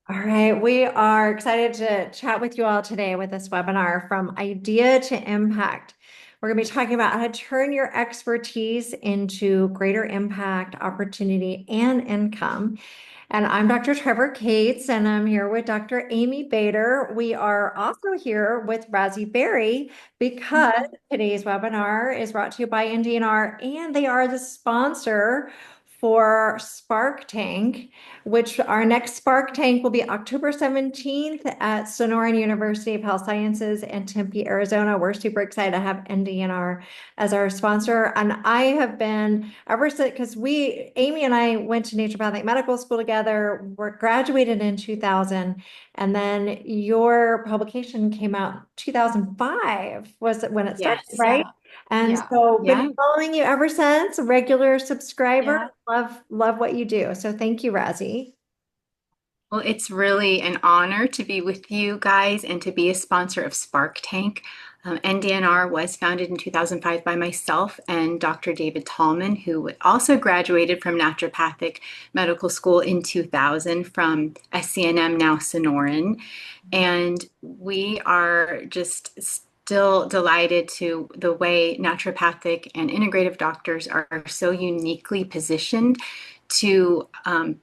All right, we are excited to chat with you all today with this webinar from idea to impact. We're going to be talking about how to turn your expertise into greater impact, opportunity, and income. And I'm Dr. Trevor Cates, and I'm here with Dr. Amy Bader. We are also here with Razzie Berry because today's webinar is brought to you by NDNR, and they are the sponsor for Spark Tank, which our next Spark Tank will be October 17th at Sonoran University of Health Sciences in Tempe, Arizona. We're super excited to have NDNR as our sponsor. And I have been ever since, because Amy and I went to naturopathic medical school together. We're graduated in 2000. And then your publication came out 2005 was when it started, Yes. right? And Yeah. so been Yeah. following you ever since, a regular subscriber. Yeah. Love what you do. So thank you, Razzie. Well, it's really an honor to be with you guys and to be a sponsor of Spark Tank. NDNR was founded in 2005 by myself and Dr. David Tallman, who also graduated from naturopathic medical school in 2000 from SCNM, now Sonoran. And we are just still delighted to the way naturopathic and integrative doctors are so uniquely positioned to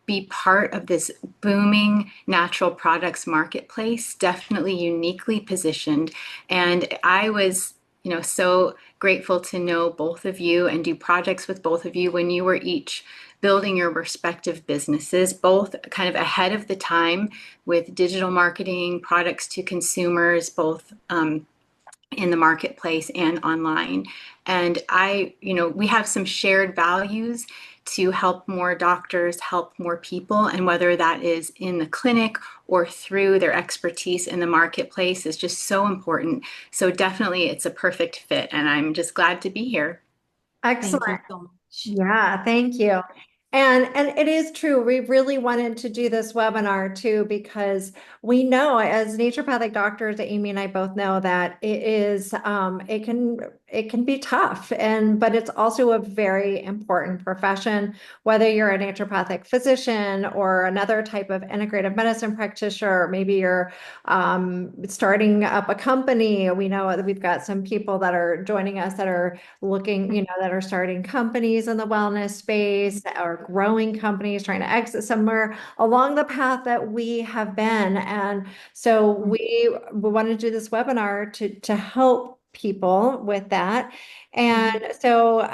be part of this booming natural products marketplace, definitely uniquely positioned. And I was, so grateful to know both of you and do projects with both of you when you were each building your respective businesses, both kind of ahead of the time with digital marketing, products to consumers, both in the marketplace and online. And we have some shared values to help more doctors, help more people, and whether that is in the clinic or through their expertise in the marketplace is just so important. So definitely it's a perfect fit, and I'm just glad to be here. Excellent. Thank you so much. Yeah, thank you. And it is true. We really wanted to do this webinar too because we know as naturopathic doctors, Amy and I both know that it can be tough but it's also a very important profession, whether you're a naturopathic physician or another type of integrative medicine practitioner, or maybe you're starting up a company. We know that we've got some people that are joining us that are looking, that are starting companies in the wellness space or growing companies, trying to exit somewhere along the path that we have been. And so we want to do this webinar to help people with that. And Mhm. so,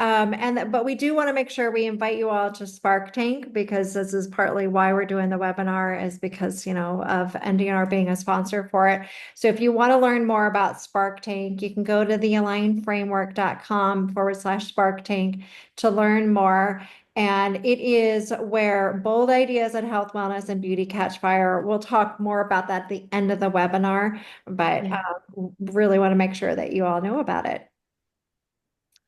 but we do want to make sure we invite you all to Spark Tank because this is partly why we're doing the webinar is because, of NDR being a sponsor for it. So if you want to learn more about Spark Tank, you can go to thealignframework.com/Spark Tank to learn more. And it is where bold ideas in health, wellness, and beauty catch fire. We'll talk more about that at the end of the webinar, but Yeah. really want to make sure that you all know about it.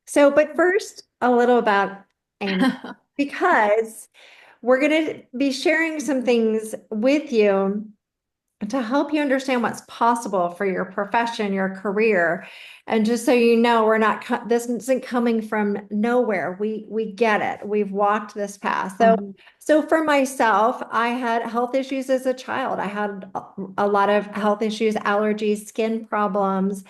So, but first, a little about Amy, because we're going to be sharing some things with you to help you understand what's possible for your profession, your career. And just so you know, this isn't coming from nowhere. We get it. We've walked this path. Mhm. So for myself, I had health issues as a child. I had a lot of health issues, allergies, skin problems.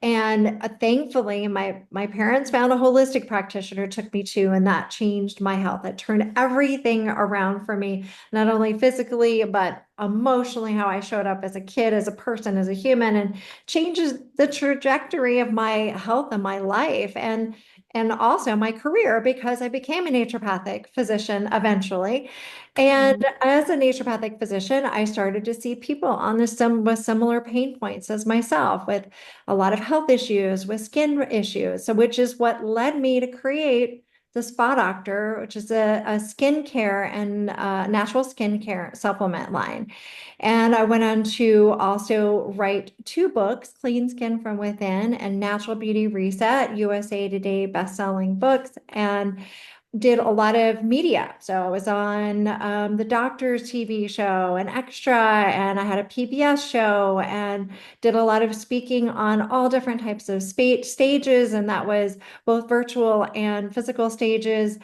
And thankfully, my parents found a holistic practitioner, took me to, and that changed my health. It turned everything around for me, not only physically, but emotionally, how I showed up as a kid, as a person, as a human, and changes the trajectory of my health and my life and also my career because I became a naturopathic physician eventually. And Mhm. as a naturopathic physician, I started to see people on with similar pain points as myself, with a lot of health issues, with skin issues. So, which is what led me to create the Spa Doctor, which is a skincare and natural skincare supplement line. And I went on to also write two books, Clean Skin from Within and Natural Beauty Reset, USA Today best-selling books. And did a lot of media. So I was on the Doctor's TV show and Extra, and I had a PBS show and did a lot of speaking on all different types of stages. And that was both virtual and physical stages.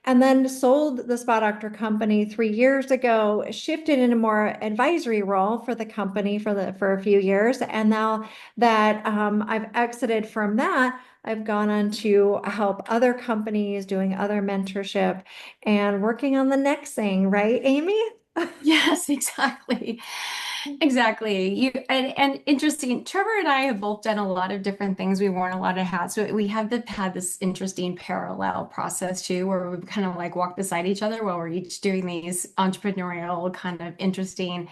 and then sold the spa doctor company 3 years ago, shifted in a more advisory role for the company for a few years. And now that I've exited from that, I've gone on to help other companies doing other mentorship and working on the next thing, right, Amy? Yes, exactly. Exactly. And interesting. Trevor and I have both done a lot of different things. We've worn a lot of hats. So we have had this interesting parallel process too, where we kind of like walk beside each other while we're each doing these entrepreneurial kind of interesting,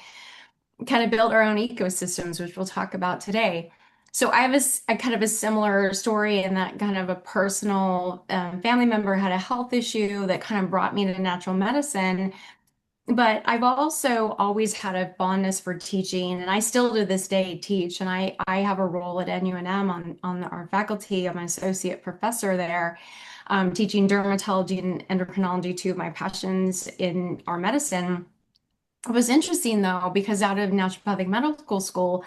kind of build our own ecosystems, which we'll talk about today. So I have a kind of a similar story in that kind of a personal family member had a health issue that kind of brought me to natural medicine. But I've also always had a fondness for teaching, and I still to this day teach. And I have a role at NUNM on our faculty. I'm an associate professor there, teaching dermatology and endocrinology, two of my passions in our medicine. It was interesting though, because out of naturopathic medical school,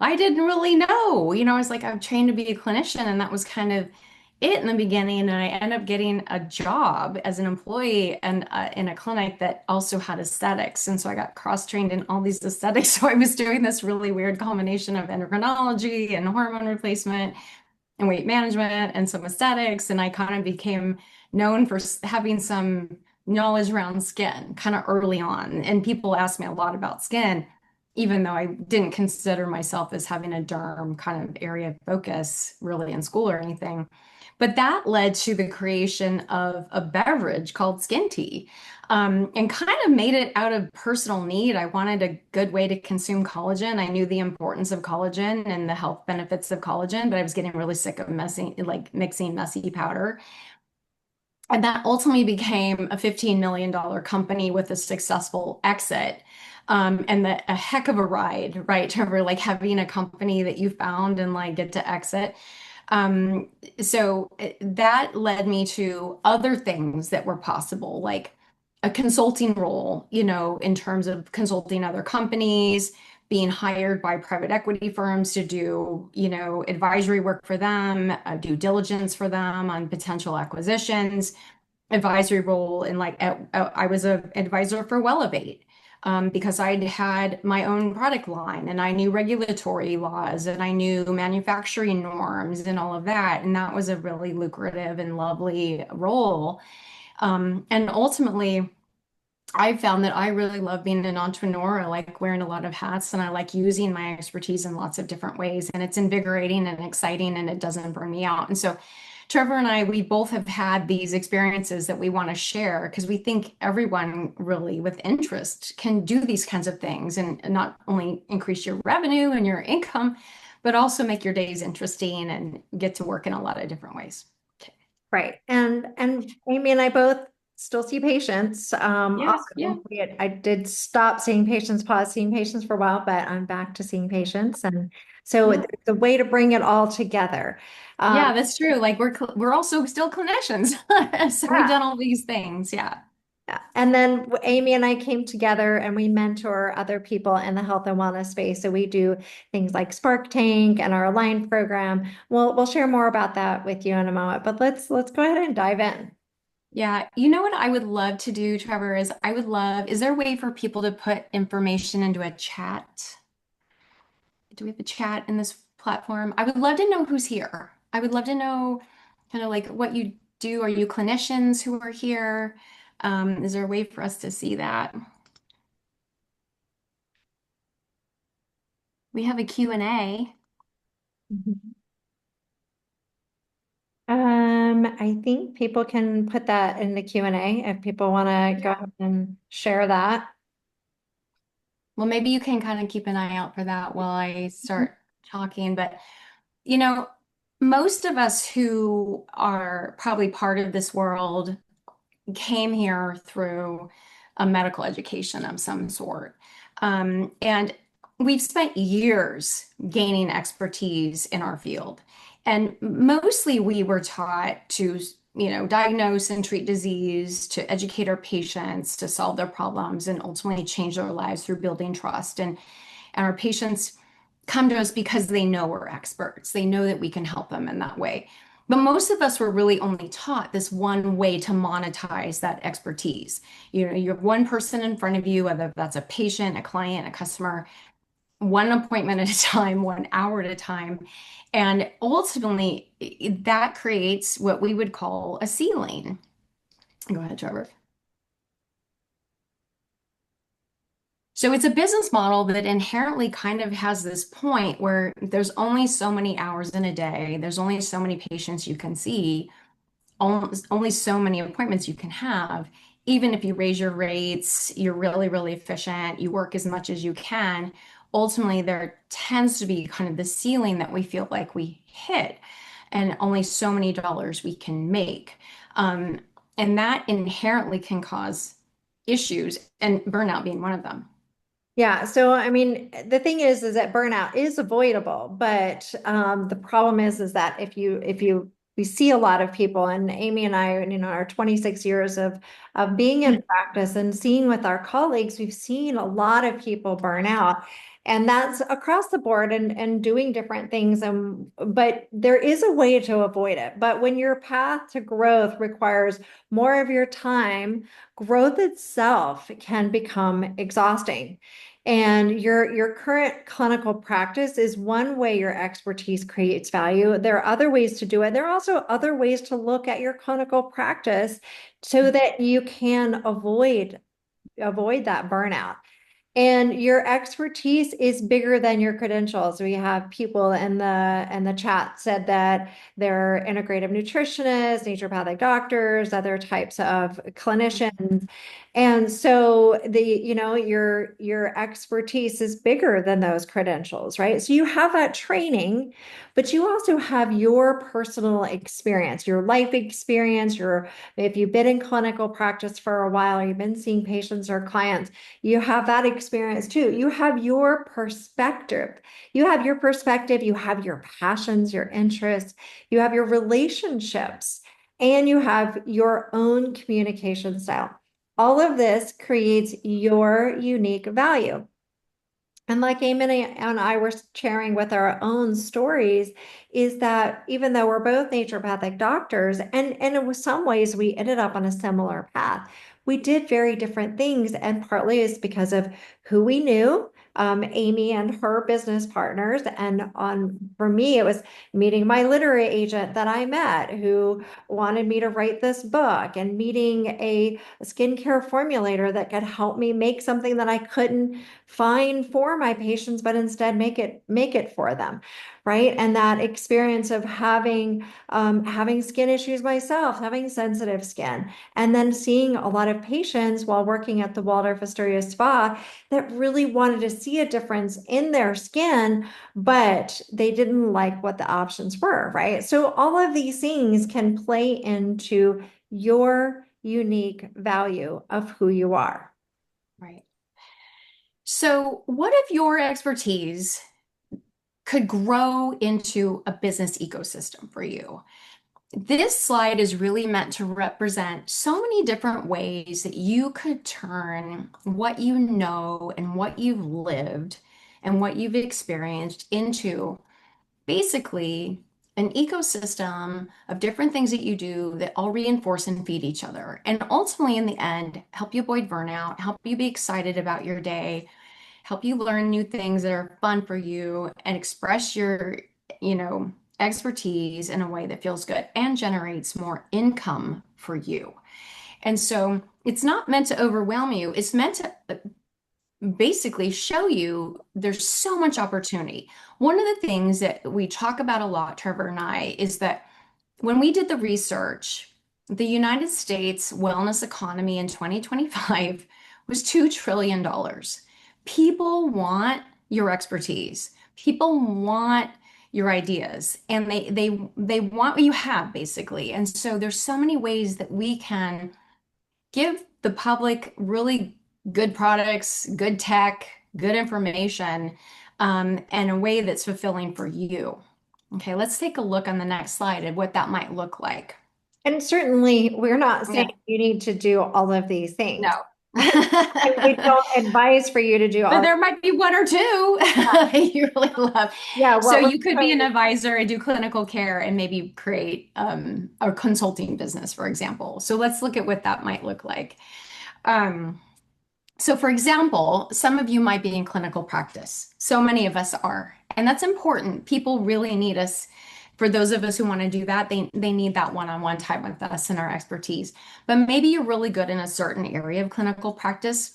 I didn't really know. I was like, I'm trained to be a clinician, and that was kind of it in the beginning. And I ended up getting a job as an employee and in a clinic that also had aesthetics. And so I got cross-trained in all these aesthetics. So I was doing this really weird combination of endocrinology and hormone replacement and weight management and some aesthetics. And I kind of became known for having some knowledge around skin kind of early on. And people ask me a lot about skin, even though I didn't consider myself as having a derm kind of area of focus really in school or anything. But that led to the creation of a beverage called skin tea, and kind of made it out of personal need. I wanted a good way to consume collagen. I knew the importance of collagen and the health benefits of collagen, but I was getting really sick of like mixing messy powder. And that ultimately became a $15 million company with a successful exit. A heck of a ride, right, Trevor? Like having a company that you found and like get to exit. Um, that led me to other things that were possible, like a consulting role, in terms of consulting other companies, being hired by private equity firms to do, advisory work for them, due diligence for them on potential acquisitions, advisory role in I was a advisor for Wellavate. Because I'd had my own product line and I knew regulatory laws and I knew manufacturing norms and all of that. And that was a really lucrative and lovely role. And ultimately, I found that I really love being an entrepreneur. I like wearing a lot of hats and I like using my expertise in lots of different ways. And it's invigorating and exciting and it doesn't burn me out. And so Trevor and I, we both have had these experiences that we want to share because we think everyone really with interest can do these kinds of things and not only increase your revenue and your income, but also make your days interesting and get to work in a lot of different ways. Right. And Amy and I both still see patients. Yeah, yeah, I did stop seeing patients, pause seeing patients for a while, but I'm back to seeing patients. And so yeah. the way to bring it all together. Um, Yeah, that's true. Like we're also still clinicians. So we've yeah. done all these things. Yeah. Yeah. And then Amy and I came together and we mentor other people in the health and wellness space. So we do things like Spark Tank and our Align program. We'll share more about that with you in a moment, but let's go ahead and dive in. Yeah. You know what I would love to do, Trevor, is there a way for people to put information into a chat? Do we have a chat in this platform? I would love to know who's here. I would love to know kind of like what you do. Are you clinicians who are here? Is there a way for us to see that? We have a Q&A. Mhm. I think people can put that in the Q&A if people want to go Yeah. ahead and share that. Well, maybe you can kind of keep an eye out for that while I start talking. But, you know, most of us who are probably part of this world came here through a medical education of some sort. And we've spent years gaining expertise in our field. And mostly we were taught to, diagnose and treat disease, to educate our patients, to solve their problems, and ultimately change their lives through building trust. And our patients come to us because they know we're experts. They know that we can help them in that way. But most of us were really only taught this one way to monetize that expertise. You have one person in front of you, whether that's a patient, a client, a customer, one appointment at a time, 1 hour at a time. And ultimately, that creates what we would call a ceiling. Go ahead, Trevor. So it's a business model that inherently kind of has this point where there's only so many hours in a day, there's only so many patients you can see, only so many appointments you can have. Even if you raise your rates, you're really, really efficient, you work as much as you can, ultimately there tends to be kind of the ceiling that we feel like we hit, and only so many dollars we can make. Um, and that inherently can cause issues, and burnout being one of them. Yeah, so I mean, the thing is that burnout is avoidable, but the problem is that if you we see a lot of people, and Amy and I, our 26 years of being in practice and seeing with our colleagues, we've seen a lot of people burn out, and that's across the board and doing different things. But there is a way to avoid it. But when your path to growth requires more of your time, growth itself can become exhausting. And your current clinical practice is one way your expertise creates value. There are other ways to do it. There are also other ways to look at your clinical practice so that you can avoid that burnout. And your expertise is bigger than your credentials. We have people in the chat said that they're integrative nutritionists, naturopathic doctors, other types of clinicians. And so your expertise is bigger than those credentials, right? So you have that training, but you also have your personal experience, your life experience, if you've been in clinical practice for a while, you've been seeing patients or clients, you have that experience too. You have your perspective. You have your perspective, you have your passions, your interests, you have your relationships, and you have your own communication style. All of this creates your unique value. And like Amy and I were sharing with our own stories, is that even though we're both naturopathic doctors, and in some ways we ended up on a similar path, we did very different things. And partly is because of who we knew, Amy and her business partners. And for me, it was meeting my literary agent that I met who wanted me to write this book, and meeting a skincare formulator that could help me make something that I couldn't find for my patients, but instead make it for them, right? And that experience of having skin issues myself, having sensitive skin, and then seeing a lot of patients while working at the Waldorf Astoria Spa that really wanted to see a difference in their skin, but they didn't like what the options were, right? So all of these things can play into your unique value of who you are. Right. So, what if your expertise could grow into a business ecosystem for you? This slide is really meant to represent so many different ways that you could turn what you know and what you've lived and what you've experienced into basically an ecosystem of different things that you do that all reinforce and feed each other. And ultimately, in the end, help you avoid burnout, help you be excited about your day, help you learn new things that are fun for you, and express your, you know, expertise in a way that feels good and generates more income for you. And so it's not meant to overwhelm you. It's meant to basically show you there's so much opportunity. One of the things that we talk about a lot, Trevor and I, is that when we did the research, the United States wellness economy in 2025 was $2 trillion. People want your expertise. People want your ideas, and they want what you have basically. And so there's so many ways that we can give the public really good products, good tech, good information, in a way that's fulfilling for you. Okay, let's take a look on the next slide at what that might look like. And certainly, we're not saying Okay. you need to do all of these No, things. We don't advise for you to do But all. there might be one or two that you really love. Yeah, So what we're you could be trying an to. advisor and do clinical care and maybe create a consulting business, for example. So let's look at what that might look like. Um, so, for example, some of you might be in clinical practice. So many of us are, and that's important. People really need us. For those of us who want to do that, they need that one-on-one time with us and our expertise. But maybe you're really good in a certain area of clinical practice,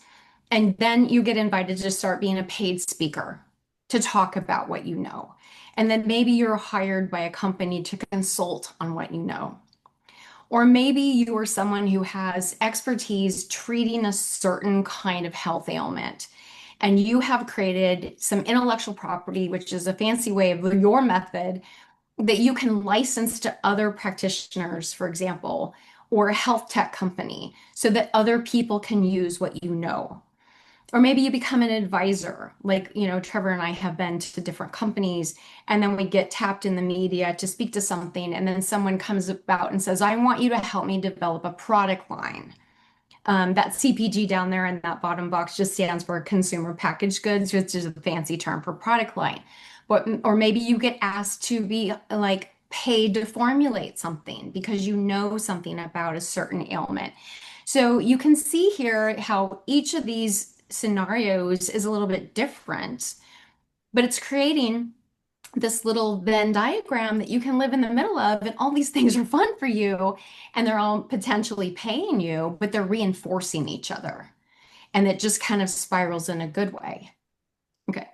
and then you get invited to start being a paid speaker to talk about what you know. And then maybe you're hired by a company to consult on what you know. Or maybe you are someone who has expertise treating a certain kind of health ailment, and you have created some intellectual property, which is a fancy way of your method that you can license to other practitioners, for example, or a health tech company, so that other people can use what you know. Or maybe you become an advisor, like, Trevor and I have been to different companies, and then we get tapped in the media to speak to something, and then someone comes about and says, I want you to help me develop a product line. That CPG down there in that bottom box just stands for consumer packaged goods, which is a fancy term for product line. Or maybe you get asked to be like paid to formulate something because you know something about a certain ailment. So you can see here how each of these scenarios is a little bit different, but it's creating this little Venn diagram that you can live in the middle of, and all these things are fun for you, and they're all potentially paying you, but they're reinforcing each other. And it just kind of spirals in a good way. Okay.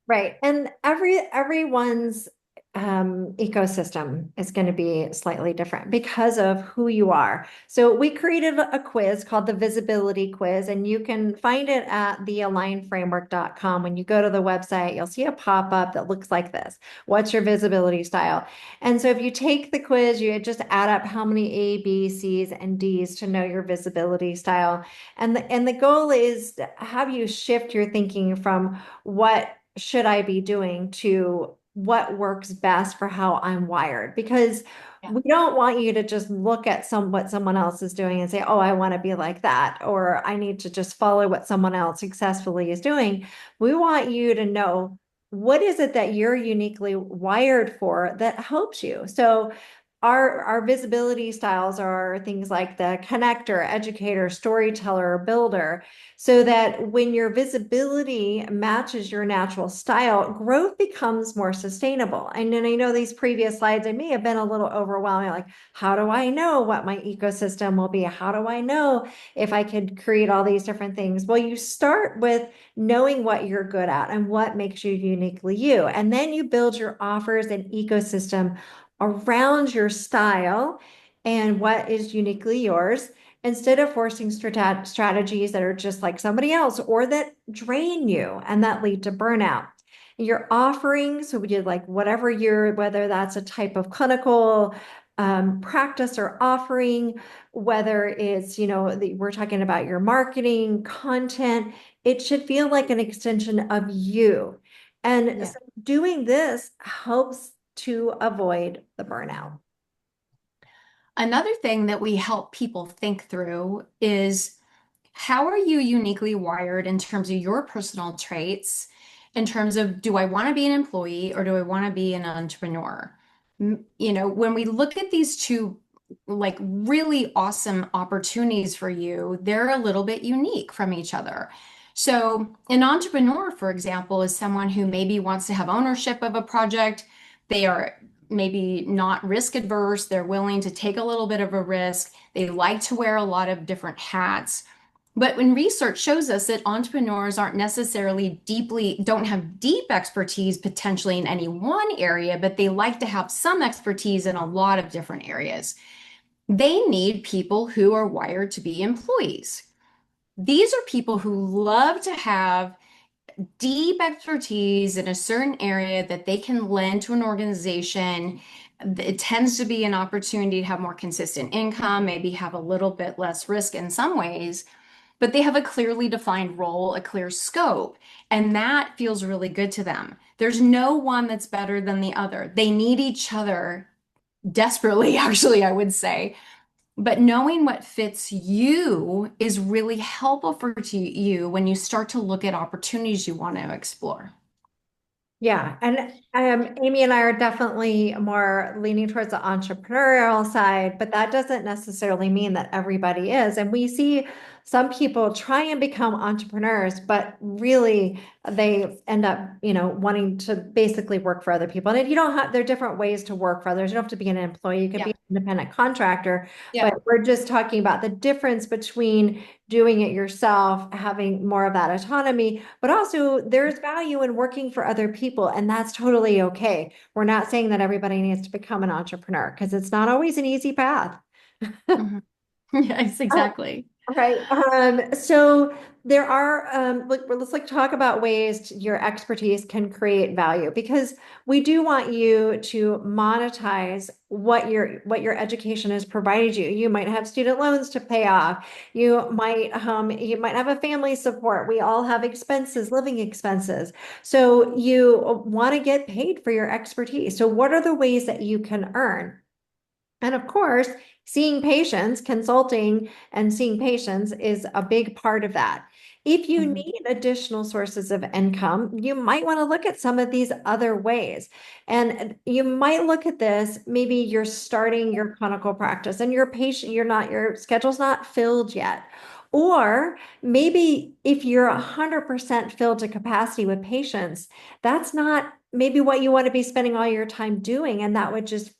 Right. And everyone's ecosystem is going to be slightly different because of who you are. So we created a quiz called the visibility quiz, and you can find it at thealignframework.com. When you go to the website, you'll see a pop-up that looks like this. What's your visibility style? And so if you take the quiz, you just add up how many A, B, C's, and D's to know your visibility style. And the goal is to have you shift your thinking from what should I be doing to what works best for how I'm wired? Because Yeah. we don't want you to just look at what someone else is doing and say, "Oh, I want to be like that," or "I need to just follow what someone else successfully is doing." We want you to know what is it that you're uniquely wired for that helps you. So our visibility styles are things like the connector, educator, storyteller, builder, so that when your visibility matches your natural style, growth becomes more sustainable. And then I know these previous slides, I may have been a little overwhelming. Like, how do I know what my ecosystem will be? How do I know if I could create all these different things? Well, you start with knowing what you're good at and what makes you uniquely you. And then you build your offers and ecosystem around your style and what is uniquely yours, instead of forcing strategies that are just like somebody else or that drain you and that lead to burnout. Your offerings, so we did like whatever whether that's a type of clinical practice or offering, whether it's, we're talking about your marketing content, it should feel like an extension of you. And Yeah. so doing this helps to avoid the burnout. Another thing that we help people think through is how are you uniquely wired in terms of your personal traits, in terms of do I want to be an employee or do I want to be an entrepreneur? When we look at these two like really awesome opportunities for you, they're a little bit unique from each other. So, an entrepreneur, for example, is someone who maybe wants to have ownership of a project. They are maybe not risk adverse. They're willing to take a little bit of a risk. They like to wear a lot of different hats. But when research shows us that entrepreneurs aren't necessarily don't have deep expertise potentially in any one area, but they like to have some expertise in a lot of different areas. They need people who are wired to be employees. These are people who love to have deep expertise in a certain area that they can lend to an organization. It tends to be an opportunity to have more consistent income, maybe have a little bit less risk in some ways, but they have a clearly defined role, a clear scope, and that feels really good to them. There's no one that's better than the other. They need each other desperately, actually, I would say. But knowing what fits you is really helpful for to you when you start to look at opportunities you want to explore. Yeah, and Amy and I are definitely more leaning towards the entrepreneurial side, but that doesn't necessarily mean that everybody is. And we see some people try and become entrepreneurs, but really they end up, wanting to basically work for other people. And you don't have, there are different ways to work for others. You don't have to be an employee. You could be Yeah. an independent contractor, Yeah. but we're just talking about the difference between doing it yourself, having more of that autonomy, but also there's value in working for other people, and that's totally okay. We're not saying that everybody needs to become an entrepreneur because it's not always an easy path. Mhm. Yes, exactly. Right. So there are, let's like talk about ways your expertise can create value because we do want you to monetize what your education has provided you. You might have student loans to pay off. You might have a family support. We all have expenses, living expenses. So you want to get paid for your expertise. So what are the ways that you can earn? And of course, seeing patients, consulting and seeing patients is a big part of that. If you Mhm. need additional sources of income, you might want to look at some of these other ways. And you might look at this, maybe you're starting your clinical practice and your schedule's not filled yet. Or maybe if you're 100% filled to capacity with patients, that's not maybe what you want to be spending all your time doing. And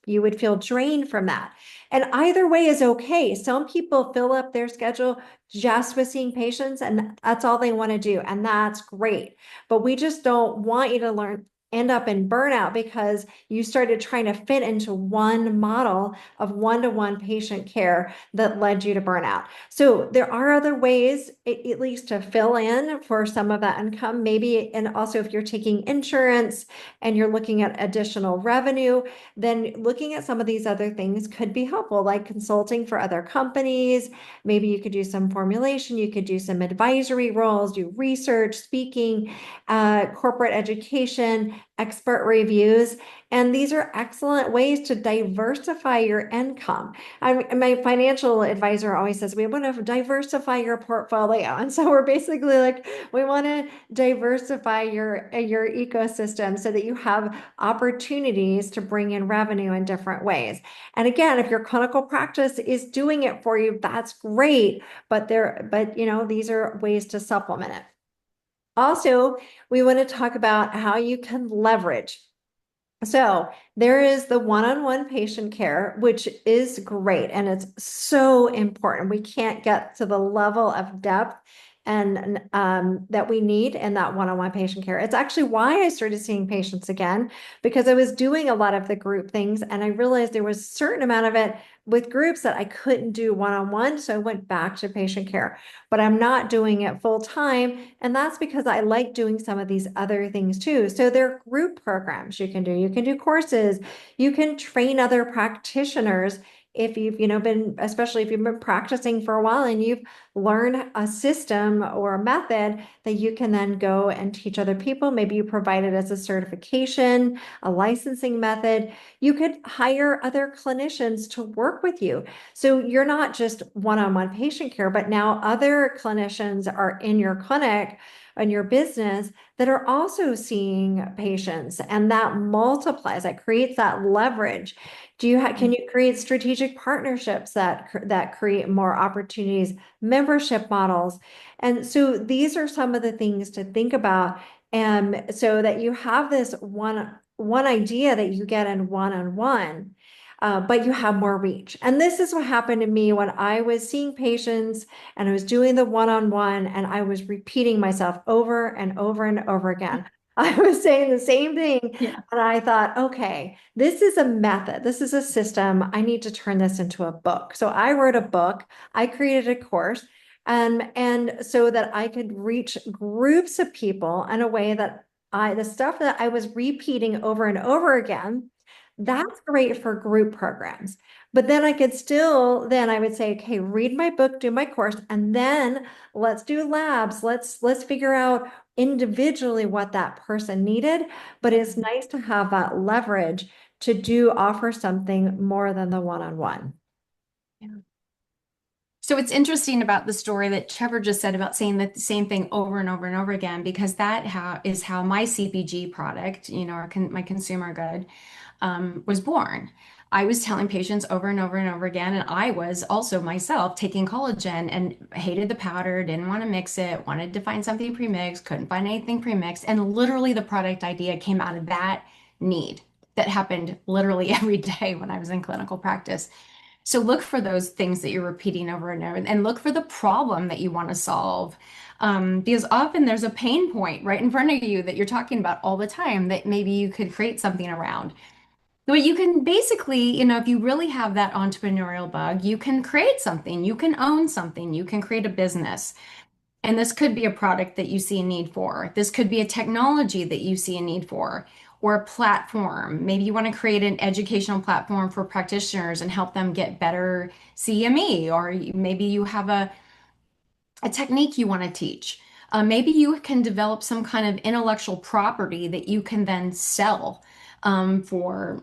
you would feel drained from that. And either way is okay. Some people fill up their schedule just with seeing patients, and that's all they want to do. And that's great. But we just don't want you to end up in burnout because you started trying to fit into one model of one-to-one patient care that led you to burnout. So there are other ways, at least to fill in for some of that income, maybe. And also, if you're taking insurance, and you're looking at additional revenue, then looking at some of these other things could be helpful, like consulting for other companies. Maybe you could do some formulation, you could do some advisory roles, do research, speaking, corporate education, expert reviews. And these are excellent ways to diversify your income. My financial advisor always says we want to diversify your portfolio. And so we're basically like, we want to diversify your ecosystem so that you have opportunities to bring in revenue in different ways. And again, if your clinical practice is doing it for you, that's great. But these are ways to supplement it. Also, we want to talk about how you can leverage. So there is the one-on-one patient care, which is great, and it's so important. We can't get to the level of depth and that we need in that one-on-one patient care. It's actually why I started seeing patients again, because I was doing a lot of the group things, and I realized there was a certain amount of it with groups that I couldn't do one-on-one. So I went back to patient care, but I'm not doing it full time. And that's because I like doing some of these other things too. So there are group programs you can do. You can do courses. You can train other practitioners if you've especially if you've been practicing for a while and you've learned a system or a method that you can then go and teach other people. Maybe you provide it as a certification, a licensing method. You could hire other clinicians to work with you. So you're not just one-on-one patient care, but now other clinicians are in your clinic and your business that are also seeing patients, and that multiplies, that creates that leverage. Can you create strategic partnerships that create more opportunities, membership models? And so these are some of the things to think about. And so that you have this one idea that you get in one-on-one, but you have more reach. And this is what happened to me when I was seeing patients and I was doing the one-on-one and I was repeating myself over and over and over again. I was saying the same thing. Yeah. And I thought, okay, this is a method. This is a system. I need to turn this into a book. So I wrote a book. I created a course. And so that I could reach groups of people in a way that the stuff that I was repeating over and over again, that's great for group programs. But then I would say, okay, read my book, do my course, and then let's do labs. Let's figure out individually what that person needed. But it's nice to have that leverage to offer something more than the one-on-one. Yeah. So it's interesting about the story that Trevor just said about saying the same thing over and over and over again, because is how my CPG product, my consumer good, was born. I was telling patients over and over and over again, and I was also myself taking collagen and hated the powder, didn't want to mix it, wanted to find something pre-mixed, couldn't find anything pre-mixed, and literally the product idea came out of that need that happened literally every day when I was in clinical practice. So look for those things that you're repeating over and over, and look for the problem that you want to solve. Because often there's a pain point right in front of you that you're talking about all the time that maybe you could create something around. But you can basically, if you really have that entrepreneurial bug, you can create something, you can own something, you can create a business. And this could be a product that you see a need for. This could be a technology that you see a need for, or a platform. Maybe you want to create an educational platform for practitioners and help them get better CME, or maybe you have a technique you want to teach. Maybe you can develop some kind of intellectual property that you can then sell for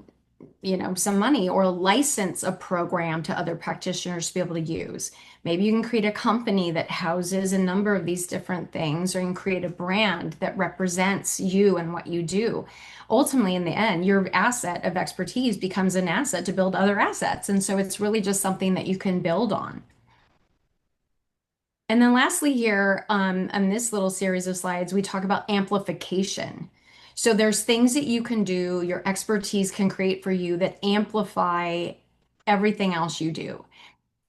some money, or license a program to other practitioners to be able to use. Maybe you can create a company that houses a number of these different things, or you can create a brand that represents you and what you do. Ultimately, in the end, your asset of expertise becomes an asset to build other assets. And so it's really just something that you can build on. And then lastly here, on this little series of slides, we talk about amplification. So there's things that you can do, your expertise can create for you that amplify everything else you do.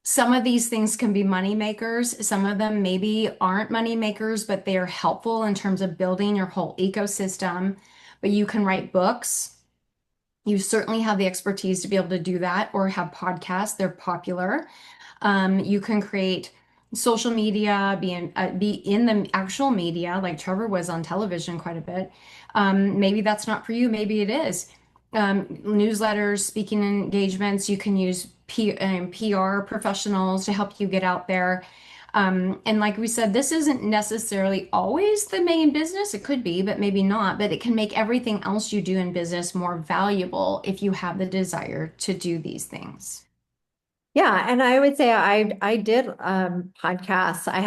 Some of these things can be money makers. Some of them maybe aren't money makers, but they are helpful in terms of building your whole ecosystem. But you can write books. You certainly have the expertise to be able to do that, or have podcasts. They're popular. You can create social media, be in the actual media, like Trevor was on television quite a bit. Maybe that's not for you. Maybe it is. Newsletters, speaking engagements. You can use PR professionals to help you get out there. And like we said, this isn't necessarily always the main business. It could be, but maybe not. But it can make everything else you do in business more valuable if you have the desire to do these things. Yeah, and I would say I did podcasts. I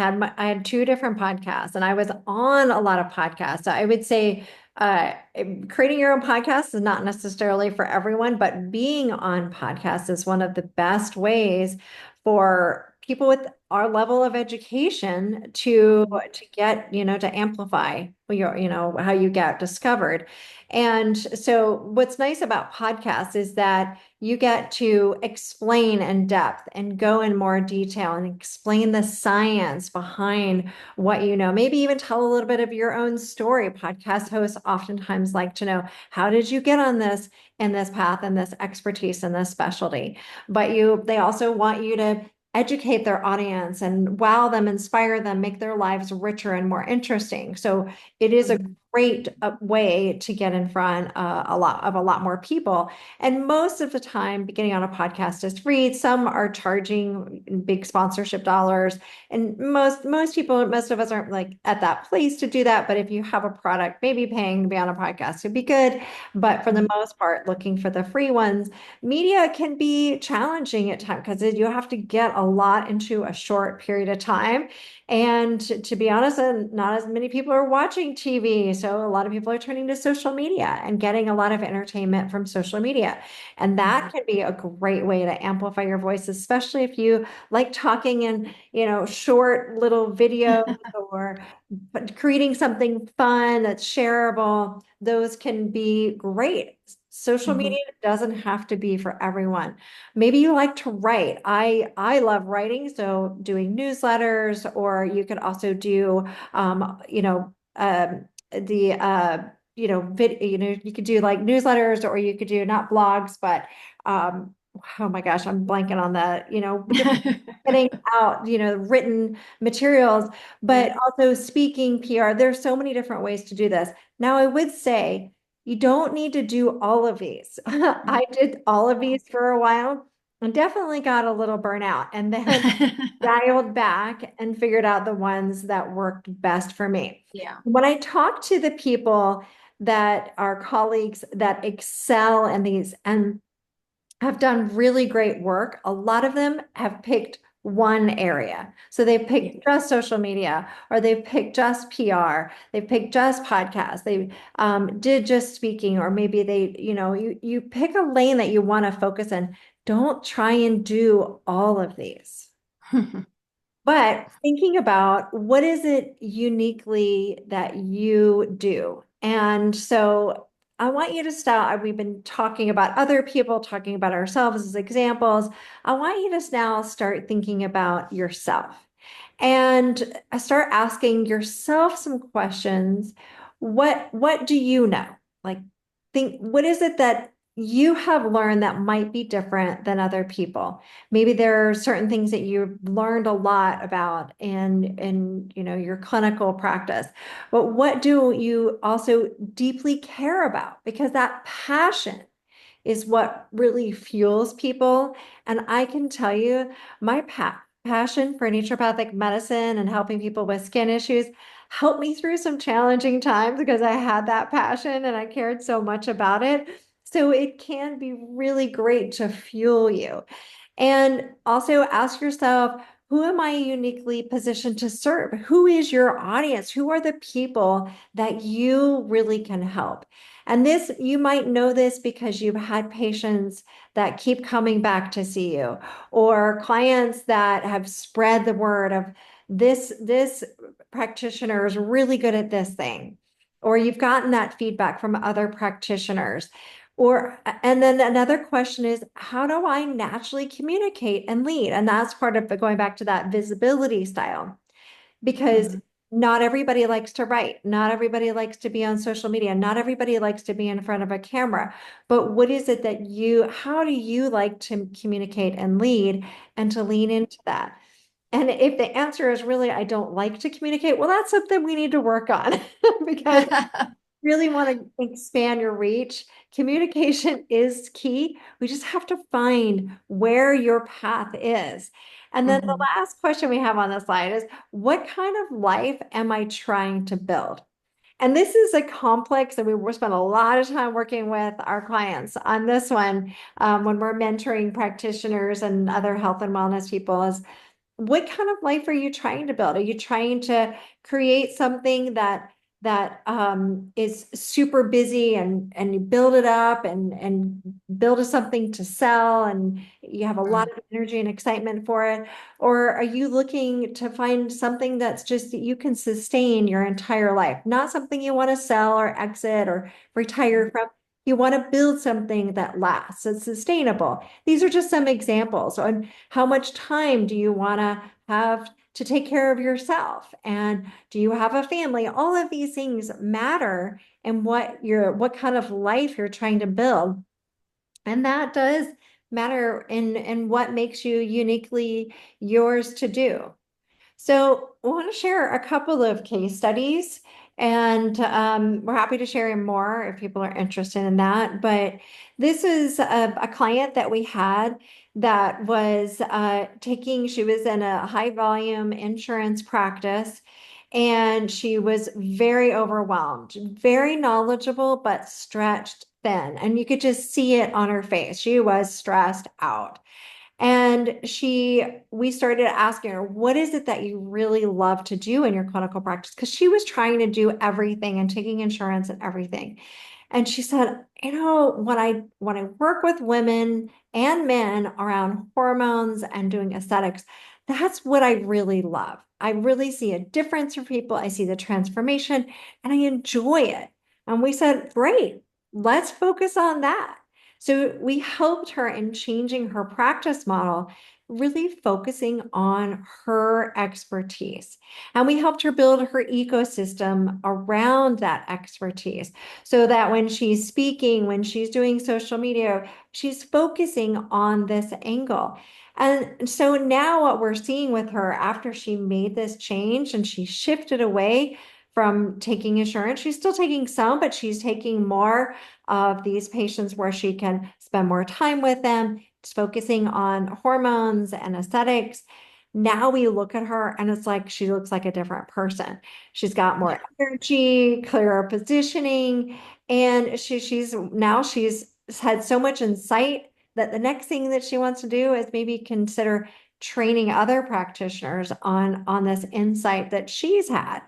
had two different podcasts, and I was on a lot of podcasts. I would say creating your own podcast is not necessarily for everyone, but being on podcasts is one of the best ways for people with our level of education to get, to amplify your, how you get discovered. And so what's nice about podcasts is that you get to explain in depth and go in more detail and explain the science behind what you know. Maybe even tell a little bit of your own story. Podcast hosts oftentimes like to know, how did you get on this in this path and this expertise and this specialty? But they also want you to educate their audience and wow them, inspire them, make their lives richer and more interesting. So it is a great way to get in front a lot more people. And most of the time, getting on a podcast is free. Some are charging big sponsorship dollars, and most of us aren't like at that place to do that. But if you have a product, maybe paying to be on a podcast would be good. But for the most part, looking for the free ones. Media can be challenging at times because you have to get a lot into a short period of time. And to be honest, not as many people are watching TV. So a lot of people are turning to social media and getting a lot of entertainment from social media. And that can be a great way to amplify your voice, especially if you like talking in, short little videos or creating something fun that's shareable. Those can be great. Social Mhm. media doesn't have to be for everyone. Maybe you like to write. I love writing, so doing newsletters, or you could also do the you could do like newsletters, or you could do not blogs, but oh my gosh, I'm blanking on that, different getting out, written materials, Yeah. but also speaking PR. There's so many different ways to do this. Now, I would say you don't need to do all of these. I did all of these for a while and definitely got a little burnout, and then dialed back and figured out the ones that worked best for me. Yeah. When I talk to the people that are colleagues that excel in these and have done really great work, a lot of them have picked one area. So they've picked just social media, or they've picked just PR, they've picked just podcasts, they did just speaking, or maybe they, you pick a lane that you want to focus in. Don't try and do all of these. But thinking about what is it uniquely that you do? And so I want you to start. We've been talking about other people, talking about ourselves as examples. I want you to now start thinking about yourself and start asking yourself some questions. What do you know? Like, think, what is it that you have learned that might be different than other people? Maybe there are certain things that you've learned a lot about in your clinical practice. But what do you also deeply care about? Because that passion is what really fuels people. And I can tell you, my passion for naturopathic medicine and helping people with skin issues helped me through some challenging times because I had that passion and I cared so much about it. So it can be really great to fuel you. And also ask yourself, who am I uniquely positioned to serve? Who is your audience? Who are the people that you really can help? And this, you might know this because you've had patients that keep coming back to see you, or clients that have spread the word of this practitioner is really good at this thing, or you've gotten that feedback from other practitioners. Or, and then another question is, how do I naturally communicate and lead? And that's part of the going back to that visibility style, because not everybody likes to write. Not everybody likes to be on social media. Not everybody likes to be in front of a camera. But what is it that how do you like to communicate and lead, and to lean into that? And if the answer is really, I don't like to communicate, well, that's something we need to work on because really want to expand your reach, communication is key. We just have to find where your path is. And then the last question we have on the slide is, what kind of life am I trying to build? And this is a complex, and we spend a lot of time working with our clients on this one when we're mentoring practitioners and other health and wellness people, is what kind of life are you trying to build? Are you trying to create something that is super busy, and you build it up and build something to sell, and you have a lot of energy and excitement for it? Or are you looking to find something that's just that you can sustain your entire life, not something you want to sell or exit or retire from? You want to build something that lasts, it's sustainable. These are just some examples on how much time do you want to have to take care of yourself, and do you have a family? All of these things matter in what kind of life you're trying to build. And that does matter in what makes you uniquely yours to do. So I want to share a couple of case studies, and we're happy to share more if people are interested in that. But this is a client that we had that was she was in a high volume insurance practice, and she was very overwhelmed, very knowledgeable, but stretched thin. And you could just see it on her face. She was stressed out. And we started asking her, what is it that you really love to do in your clinical practice? Because she was trying to do everything and taking insurance and everything. And she said, when I work with women and men around hormones and doing aesthetics, that's what I really love. I really see a difference for people. I see the transformation and I enjoy it. And we said, great, let's focus on that. So we helped her in changing her practice model, really focusing on her expertise. And we helped her build her ecosystem around that expertise so that when she's speaking, when she's doing social media, she's focusing on this angle. And so now what we're seeing with her after she made this change and she shifted away from taking insurance, she's still taking some, but she's taking more of these patients where she can spend more time with them, focusing on hormones and aesthetics. Now we look at her and it's like she looks like a different person. She's got more energy, clearer positioning, and she's had so much insight that the next thing that she wants to do is maybe consider training other practitioners on this insight that she's had.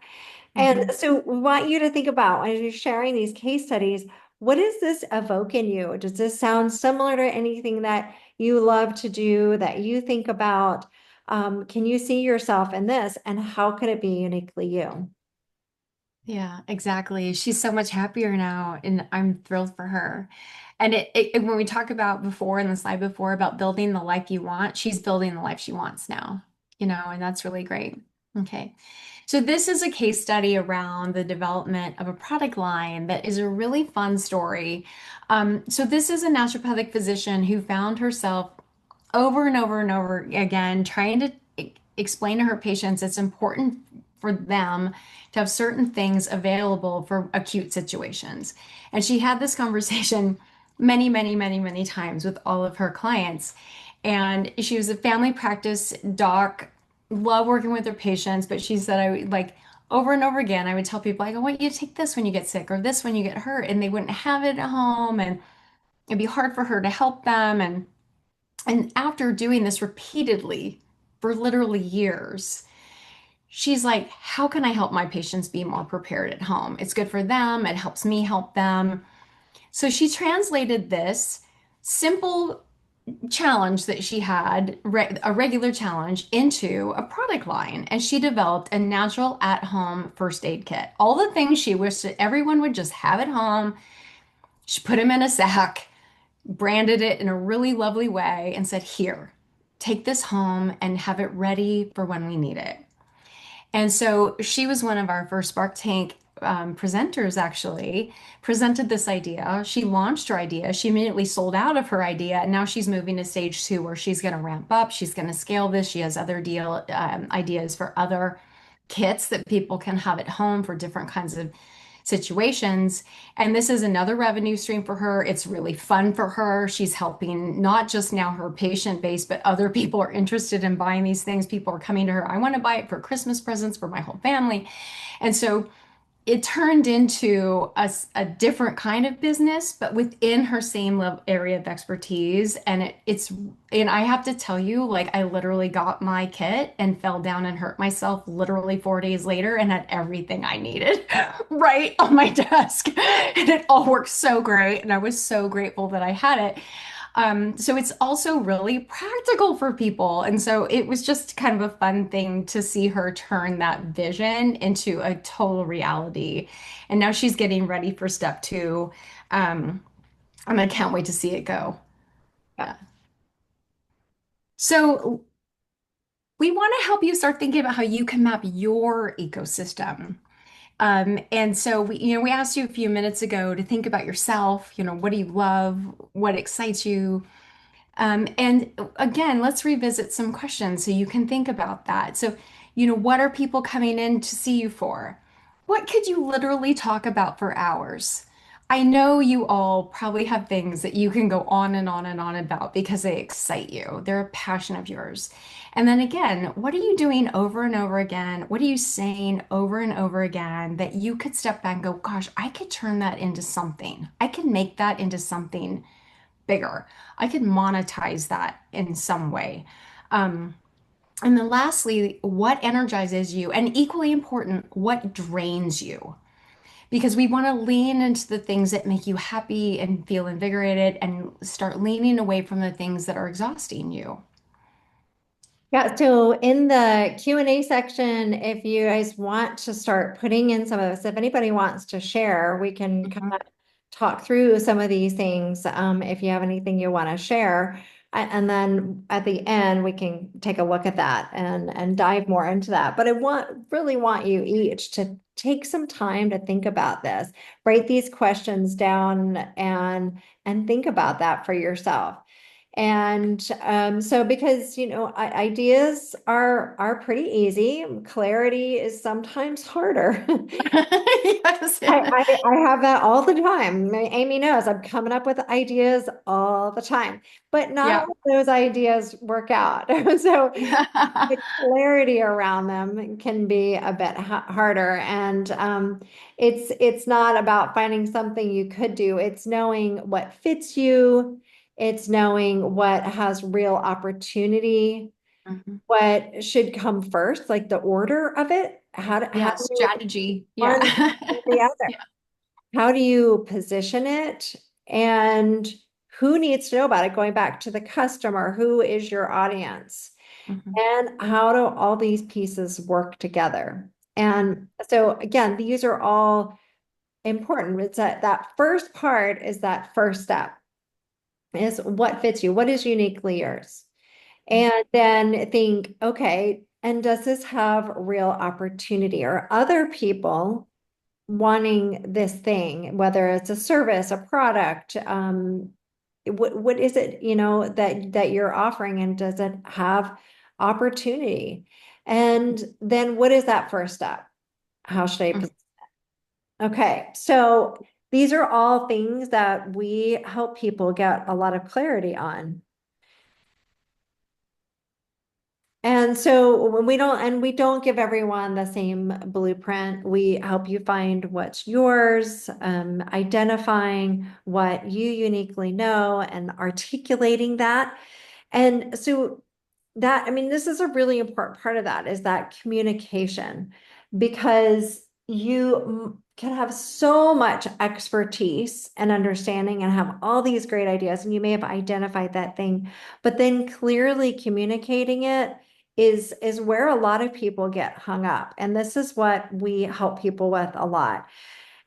And Mhm. so we want you to think about as you're sharing these case studies, what does this evoke in you? Does this sound similar to anything that you love to do, that you think about? Can you see yourself in this? And how could it be uniquely you? Yeah, exactly. She's so much happier now, and I'm thrilled for her. And when we talk about before in the slide before about building the life you want, she's building the life she wants now, and that's really great. Okay. So this is a case study around the development of a product line that is a really fun story. So this is a naturopathic physician who found herself over and over and over again trying to explain to her patients it's important for them to have certain things available for acute situations. And she had this conversation many, many, many, many times with all of her clients. And she was a family practice doc, love working with her patients, but she said, I would like over and over again, I would tell people, like, I want you to take this when you get sick or this when you get hurt. And they wouldn't have it at home. And it'd be hard for her to help them. And after doing this repeatedly for literally years, she's like, how can I help my patients be more prepared at home? It's good for them, it helps me help them. So she translated this simple challenge that she had, a regular challenge, into a product line. And she developed a natural at home first aid kit. All the things she wished that everyone would just have at home. She put them in a sack, branded it in a really lovely way, and said, here, take this home and have it ready for when we need it. And so she was one of our first Spark Tank presenters, actually, presented this idea. She launched her idea. She immediately sold out of her idea. And now she's moving to stage two where she's going to ramp up. She's going to scale this. She has other ideas for other kits that people can have at home for different kinds of situations. And this is another revenue stream for her. It's really fun for her. She's helping not just now her patient base, but other people are interested in buying these things. People are coming to her. I want to buy it for Christmas presents for my whole family. And so it turned into a different kind of business, but within her same level area of expertise. And and I have to tell you, like, I literally got my kit and fell down and hurt myself literally 4 days later and had everything I needed right on my desk. And it all worked so great. And I was so grateful that I had it. So it's also really practical for people. And so it was just kind of a fun thing to see her turn that vision into a total reality. And now she's getting ready for step two. Um, and I can't wait to see it go. Yeah. So we want to help you start thinking about how you can map your ecosystem. And so we asked you a few minutes ago to think about yourself. What do you love? What excites you? And again, let's revisit some questions so you can think about that. So, what are people coming in to see you for? What could you literally talk about for hours? I know you all probably have things that you can go on and on and on about because they excite you. They're a passion of yours. And then again, what are you doing over and over again? What are you saying over and over again that you could step back and go, gosh, I could turn that into something. I could make that into something bigger. I could monetize that in some way. Um, and then lastly, what energizes you? And equally important, what drains you? Because we want to lean into the things that make you happy and feel invigorated and start leaning away from the things that are exhausting you. Yeah, so in the Q&A section, if you guys want to start putting in some of this, if anybody wants to share, we can kind of talk through some of these things. If you have anything you want to share, and then at the end, we can take a look at that and dive more into that. But really want you each to take some time to think about this, write these questions down and think about that for yourself. And so because ideas are pretty easy, clarity is sometimes harder. Yes. I have that all the time. Amy knows I'm coming up with ideas all the time, but not Yeah. all of those ideas work out. So the clarity around them can be a bit harder. And it's not about finding something you could do. It's knowing what fits you. It's knowing what has real opportunity Mhm. what should come first, like the order of it. How Yeah, do you strategy. one Yeah. or the other? Yeah. How do you position it? And who needs to know about it? Going back to the customer, who is your audience? Mhm. And how do all these pieces work together? And so again, these are all important. It's that first part is that first step is what fits you, what is uniquely yours. And then think, okay, and does this have real opportunity? Or other people wanting this thing, whether it's a service, a product, what is it, that you're offering, and does it have opportunity? And then what is that first step? How should I? Mhm. Okay, so these are all things that we help people get a lot of clarity on. And so when we don't give everyone the same blueprint. We help you find what's yours, identifying what you uniquely know and articulating that. And so I mean, this is a really important part of that is that communication, because you can have so much expertise and understanding and have all these great ideas, and you may have identified that thing, but then clearly communicating it is where a lot of people get hung up. And this is what we help people with a lot.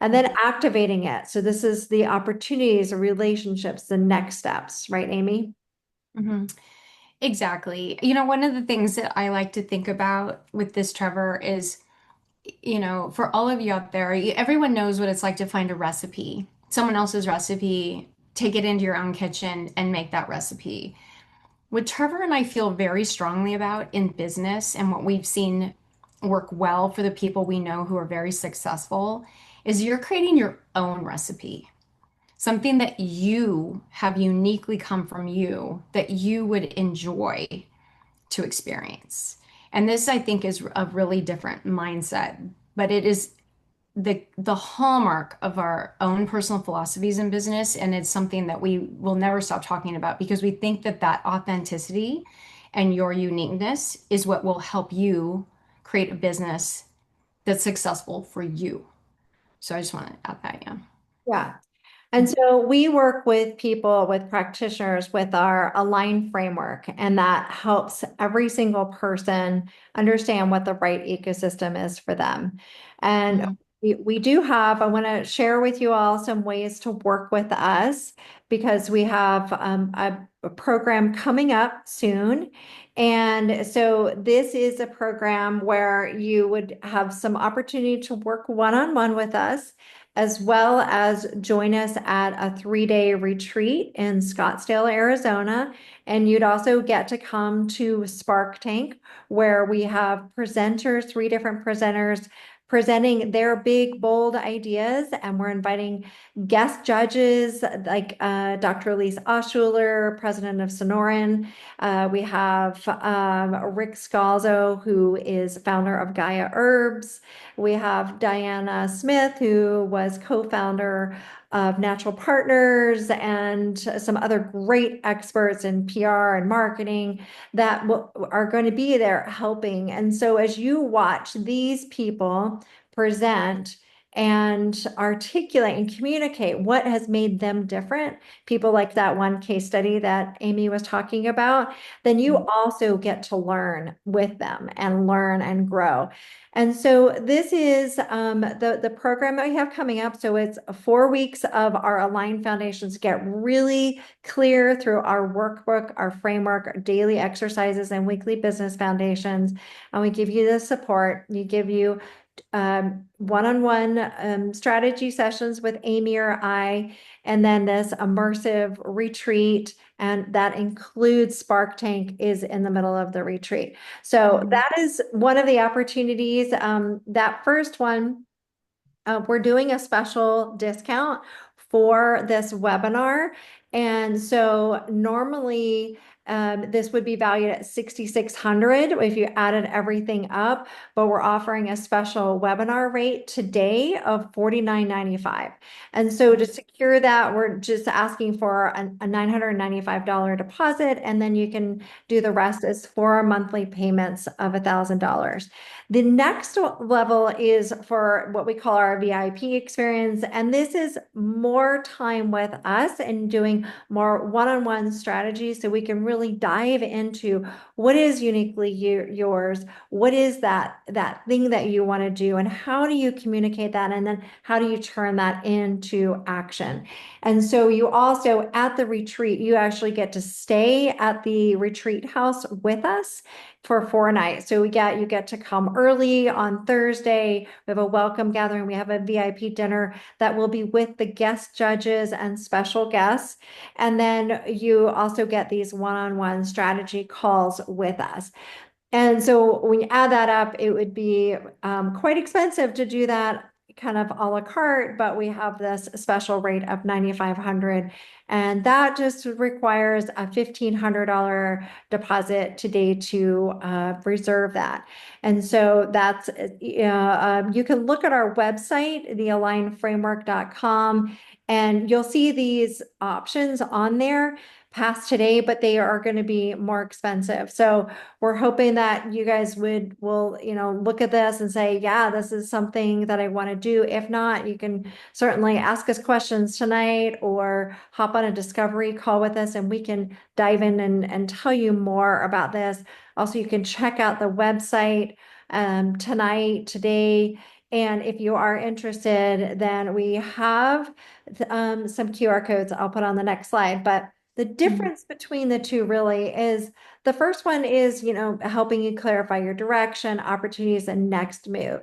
And then activating it. So this is the opportunities, the relationships, the next steps, right, Amy? Mhm. Exactly. One of the things that I like to think about with this, Trevor, is, for all of you out there, everyone knows what it's like to find a recipe, someone else's recipe, take it into your own kitchen and make that recipe. What Trevor and I feel very strongly about in business and what we've seen work well for the people we know who are very successful is you're creating your own recipe, something that you have uniquely come from you that you would enjoy to experience. And this, I think, is a really different mindset, but it is the hallmark of our own personal philosophies in business, and it's something that we will never stop talking about because we think that that authenticity and your uniqueness is what will help you create a business that's successful for you. So I just want to add that, yeah. Yeah. And so we work with people, with practitioners, with our Align framework, and that helps every single person understand what the right ecosystem is for them. And Mhm. we do have, I want to share with you all some ways to work with us, because we have a program coming up soon. And so this is a program where you would have some opportunity to work one-on-one with us, as well as join us at a 3-day retreat in Scottsdale, Arizona. And you'd also get to come to Spark Tank, where we have presenters, 3 different presenters presenting their big, bold ideas. And we're inviting guest judges like Dr. Elise Oschuler, president of Sonoran. We have Rick Scalzo, who is founder of Gaia Herbs. We have Diana Smith, who was co-founder of Natural Partners, and some other great experts in PR and marketing that are going to be there helping. And so as you watch these people present and articulate and communicate what has made them different, people like that one case study that Amy was talking about, then you also get to learn with them and learn and grow. And so this is the program that we have coming up. So it's 4 weeks of our Align Foundations get really clear through our workbook, our framework, our daily exercises, and weekly business foundations. And we give you the support. We give you one-on-one strategy sessions with Amy or I, and then this immersive retreat, and that includes Spark Tank is in the middle of the retreat. So Mhm. that is one of the opportunities. That first one, we're doing a special discount for this webinar. And so normally This would be valued at 6,600 if you added everything up, but we're offering a special webinar rate today of 49.95. And so to secure that, we're just asking for a $995 deposit, and then you can do the rest as 4 monthly payments of $1,000. The next level is for what we call our VIP experience, and this is more time with us and doing more one-on-one strategies so we can really dive into what is uniquely yours, what is that thing that you want to do, and how do you communicate that, and then how do you turn that into action. And so you also, at the retreat, you actually get to stay at the retreat house with us for 4 nights. So you get to come early on Thursday. We have a welcome gathering. We have a VIP dinner that will be with the guest judges and special guests. And then you also get these one-on-one strategy calls with us. And so when you add that up, it would be quite expensive to do that kind of a la carte, but we have this special rate of 9,500, and that just requires a $1,500 deposit today to reserve that. And so that's you can look at our website, thealignframework.com, and you'll see these options on there past today, but they are going to be more expensive. So we're hoping that you guys will, look at this and say, yeah, this is something that I want to do. If not, you can certainly ask us questions tonight or hop on a discovery call with us and we can dive in and tell you more about this. Also, you can check out the website tonight, today. And if you are interested, then we have some QR codes I'll put on the next slide. But the difference between the two really is the first one is, helping you clarify your direction, opportunities, and next move.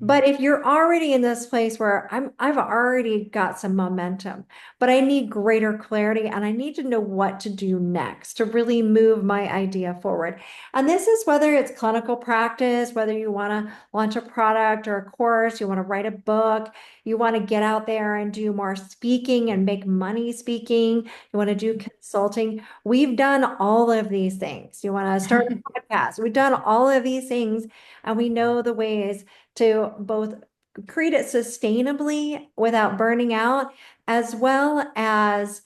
But if you're already in this place where I've already got some momentum, but I need greater clarity and I need to know what to do next to really move my idea forward. And this is whether it's clinical practice, whether you want to launch a product or a course, you want to write a book, you want to get out there and do more speaking and make money speaking, you want to do consulting. We've done all of these things. You want to start a podcast. We've done all of these things, and we know the ways to both create it sustainably without burning out, as well as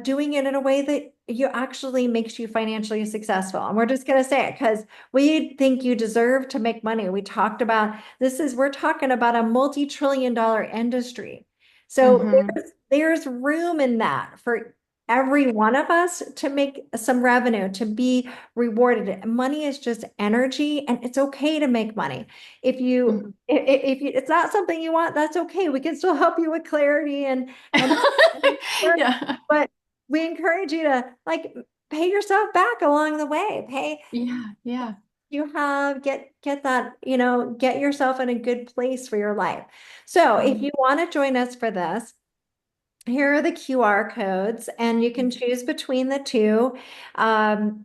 doing it in a way that you actually makes you financially successful. And we're just going to say it because we think you deserve to make money. We talked about we're talking about a multi-trillion-dollar industry. So there's room in that for every one of us to make some revenue, to be rewarded. Money is just energy, and it's okay to make money. If you it's not something you want, that's okay. We can still help you with clarity and Yeah. but we encourage you to pay yourself back along the way. Yeah. You have get that, get yourself in a good place for your life. So if you want to join us for this, here are the QR codes, and you can choose between the two.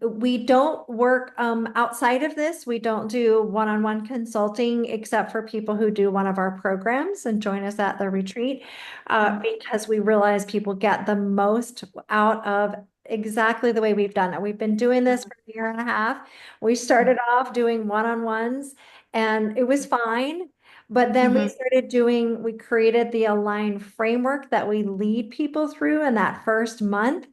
We don't work outside of this. We don't do one-on-one consulting except for people who do one of our programs and join us at the retreat because we realize people get the most out of exactly the way we've done it. We've been doing this for a year and a half. We started off doing one-on-ones and it was fine. But then we created the Align framework that we lead people through in that first month.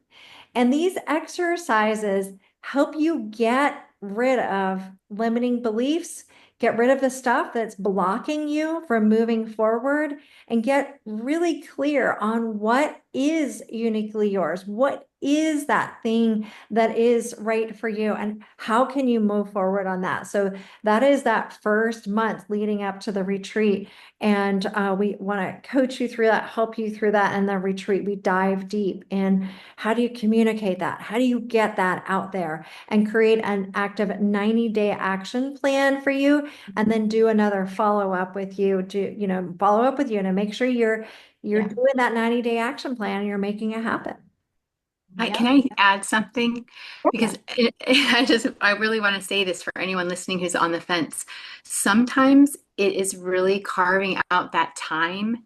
And these exercises help you get rid of limiting beliefs, get rid of the stuff that's blocking you from moving forward, and get really clear on what is uniquely yours. What is that thing that is right for you, and how can you move forward on that? So that is that first month leading up to the retreat. And we want to coach you through that, help you through that. And the retreat, we dive deep in how do you communicate that? How do you get that out there and create an active 90-day action plan for you? And then do another follow-up with you to make sure you're doing that 90-day action plan and you're making it happen. Can I add something? Because I really want to say this for anyone listening who's on the fence. Sometimes it is really carving out that time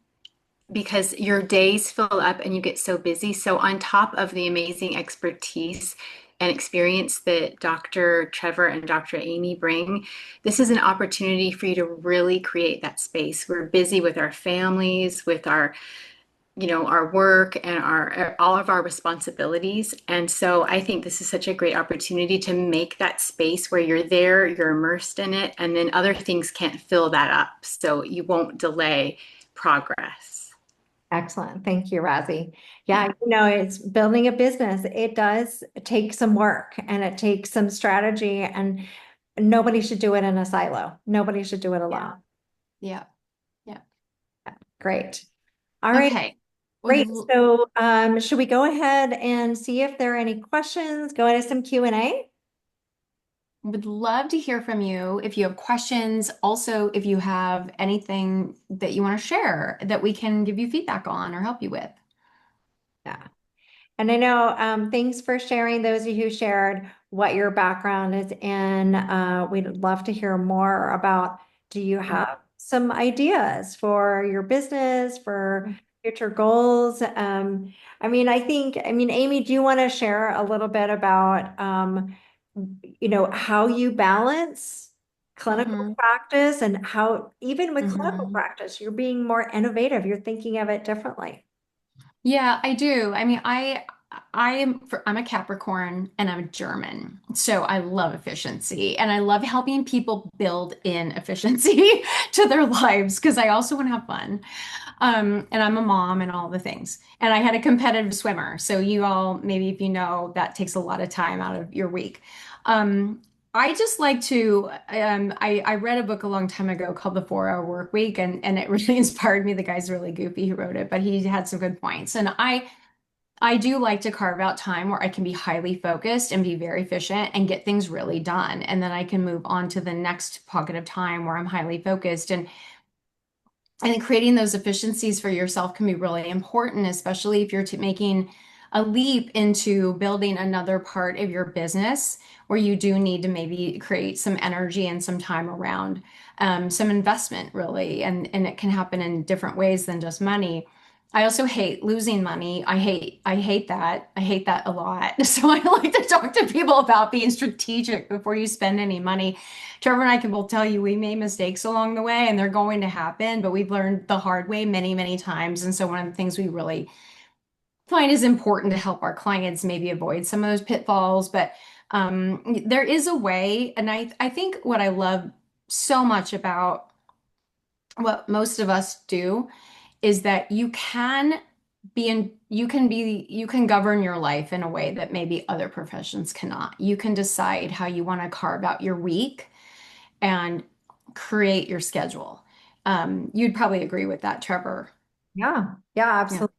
because your days fill up and you get so busy. So on top of the amazing expertise, and experience that Dr. Trevor and Dr. Amy bring, this is an opportunity for you to really create that space. We're busy with our families, with our our work and our all of our responsibilities. And so I think this is such a great opportunity to make that space where you're there, you're immersed in it, and then other things can't fill that up. So you won't delay progress. Excellent. Thank you, Razi. Yeah, Yeah. it's building a business. It does take some work and it takes some strategy, and nobody should do it in a silo. Nobody should do it Yeah. alone. Yeah. Yeah. Great. All right. Okay. Would Great. So, should we go ahead and see if there are any questions? Go into some Q&A. would love to hear from you if you have questions. Also, if you have anything that you want to share that we can give you feedback on or help you with. Yeah. And I know, thanks for sharing, those of you who shared what your background is in. We'd love to hear more about, do you have some ideas for your business, for future goals? Amy, do you want to share a little bit about, how you balance clinical Mm-hmm. practice, and how, even with clinical Mm-hmm. practice, you're being more innovative, you're thinking of it differently. Yeah, I do. I mean, I'm a Capricorn and I'm a German. So I love efficiency and I love helping people build in efficiency to their lives because I also want to have fun. And I'm a mom and all the things. And I had a competitive swimmer. So you all, maybe if you know, that takes a lot of time out of your week. I just like to, I read a book a long time ago called The 4 Hour Work Week, and it really inspired me. The guy's really goofy who wrote it, but he had some good points. And I do like to carve out time where I can be highly focused and be very efficient and get things really done. And then I can move on to the next pocket of time where I'm highly focused. And I think creating those efficiencies for yourself can be really important, especially if you're making a leap into building another part of your business where you do need to maybe create some energy and some time around some investment, really. And it can happen in different ways than just money. I also hate losing money. I hate that. I hate that a lot. So I like to talk to people about being strategic before you spend any money. Trevor and I can both tell you we made mistakes along the way and they're going to happen, but we've learned the hard way many, many times. And so one of the things we really find is important to help our clients maybe avoid some of those pitfalls. But there is a way, and I think what I love so much about what most of us do is that you can govern your life in a way that maybe other professions cannot. You can decide how you want to carve out your week and create your schedule. You'd probably agree with that, Trevor. Yeah, yeah, Yeah. absolutely.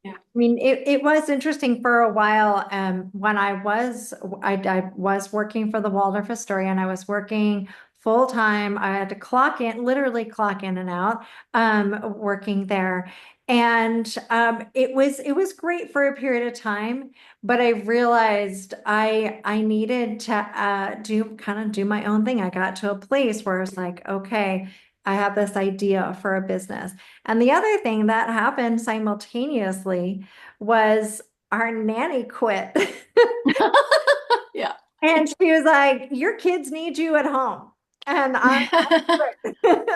Yeah. It was interesting for a while. When I was working for the Waldorf Astoria, and I was working full time. I had to clock in, literally clock in and out, working there. And it was great for a period of time, but I realized I needed to do my own thing. I got to a place where it's like, okay, I have this idea for a business. And the other thing that happened simultaneously was our nanny quit. Yeah. And she was like, your kids need you at home. And I'm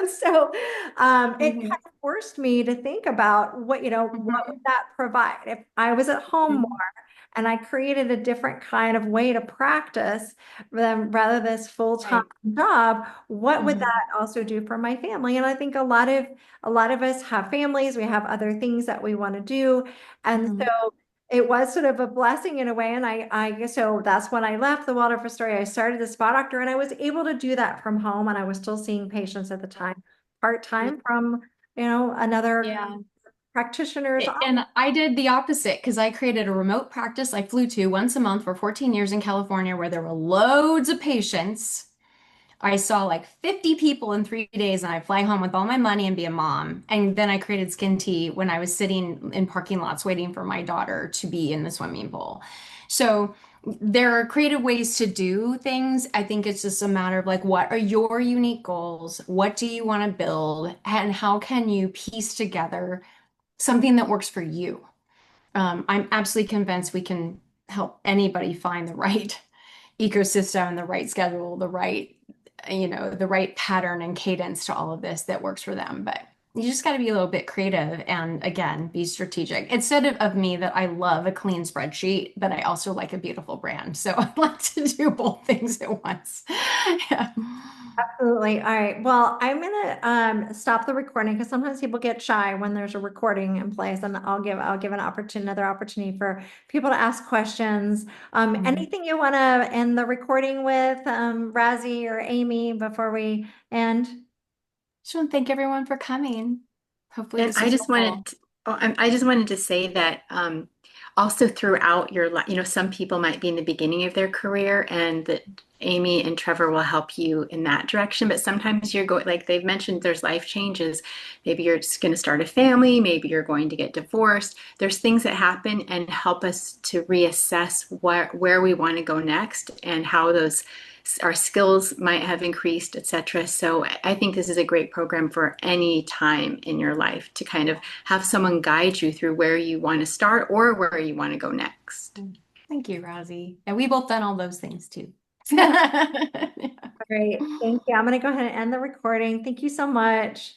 so it kind Mhm. of forced me to think about what would Mhm. that provide if I was at home more, Mhm. and I created a different kind of way to practice rather this full-time Right. job. What would Mhm. that also do for my family? And I think a lot of us have families, we have other things that we want to do. And Mhm. so it was sort of a blessing in a way. And so that's when I left the Waldorf Astoria. I started the spa doctor, and I was able to do that from home. And I was still seeing patients at the time, Yeah. part-time from, another Yeah. practitioner's office. And I did the opposite because I created a remote practice I flew to once a month for 14 years in California where there were loads of patients. I saw like 50 people in 3 days, and I fly home with all my money and be a mom. And then I created Skin Tea when I was sitting in parking lots waiting for my daughter to be in the swimming pool. So there are creative ways to do things. I think it's just a matter of like, what are your unique goals? What do you want to build? And how can you piece together something that works for you? I'm absolutely convinced we can. help anybody find the right ecosystem, the right schedule, the right, the right pattern and cadence to all of this that works for them. But you just got to be a little bit creative and again, be strategic. Instead of me that I love a clean spreadsheet, but I also like a beautiful brand. So I like to do both things at once. Yeah. Absolutely. All right. Well, I'm gonna stop the recording because sometimes people get shy when there's a recording in place, and I'll give another opportunity for people to ask questions. Anything you want to end the recording with, Razzie or Amy, before we end? Just want to thank everyone for coming. Hopefully And this was helpful. I just wanted to say that also throughout your life, some people might be in the beginning of their career, and that Amy and Trevor will help you in that direction. But sometimes you're going, like they've mentioned, there's life changes. Maybe you're just going to start a family. Maybe you're going to get divorced. There's things that happen and help us to reassess where we want to go next and how those our skills might have increased, etc. So I think this is a great program for any time in your life to kind of have someone guide you through where you want to start or where you want to go next. Thank you, Rosie. And we both done all those things too. Great. Thank you. I'm going to go ahead and end the recording. Thank you so much.